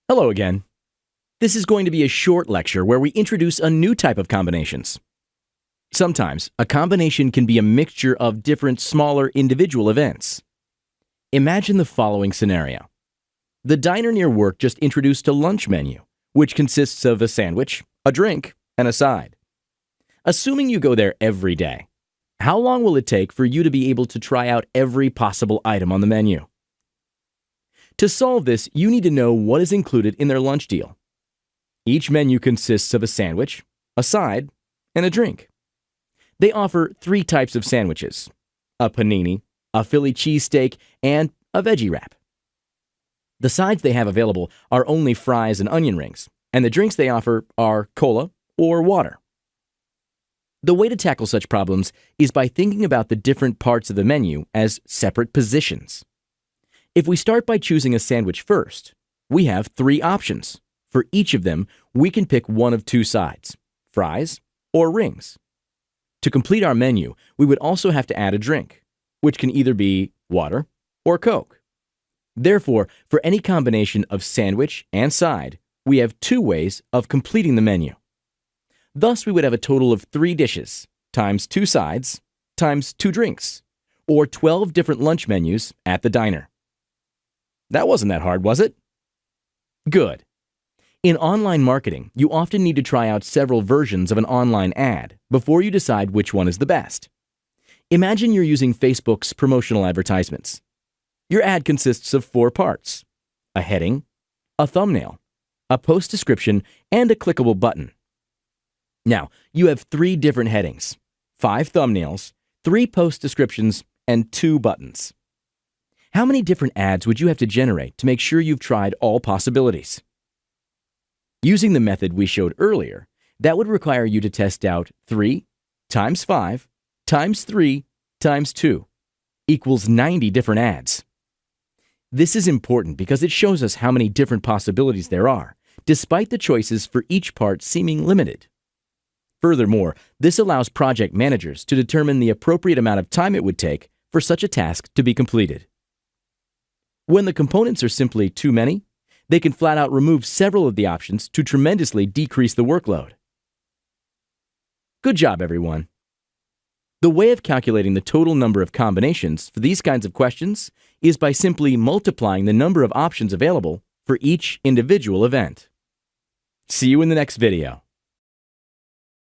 Hello again. This is going to be a short lecture where we introduce a new type of combinations. Sometimes, a combination can be a mixture of different smaller individual events. Imagine the following scenario. The diner near work just introduced a lunch menu, which consists of a sandwich, a drink, and a side. Assuming you go there every day, how long will it take for you to be able to try out every possible item on the menu? To solve this, you need to know what is included in their lunch deal. Each menu consists of a sandwich, a side, and a drink. They offer 3 types of sandwiches: a panini, a Philly cheesesteak, and a veggie wrap. The sides they have available are only fries and onion rings, and the drinks they offer are cola or water. The way to tackle such problems is by thinking about the different parts of the menu as separate positions. If we start by choosing a sandwich first, we have 3 options. For each of them, we can pick one of 2 sides, fries or rings. To complete our menu, we would also have to add a drink, which can either be water or Coke. Therefore, for any combination of sandwich and side, we have 2 ways of completing the menu. Thus, we would have a total of 3 dishes, times 2 sides, times 2 drinks, or 12 different lunch menus at the diner. That wasn't that hard, was it? Good. In online marketing, you often need to try out several versions of an online ad before you decide which one is the best. Imagine you're using Facebook's promotional advertisements. Your ad consists of 4 parts: a heading, a thumbnail, a post description, and a clickable button. Now, you have 3 different headings, 5 thumbnails, 3 post descriptions, and 2 buttons. How many different ads would you have to generate to make sure you've tried all possibilities? Using the method we showed earlier, that would require you to test out 3 times 5 times 3 times 2 equals 90 different ads. This is important because it shows us how many different possibilities there are, despite the choices for each part seeming limited. Furthermore, this allows project managers to determine the appropriate amount of time it would take for such a task to be completed. When the components are simply too many, they can flat out remove several of the options to tremendously decrease the workload. Good job, everyone. The way of calculating the total number of combinations for these kinds of questions is by simply multiplying the number of options available for each individual event. See you in the next video.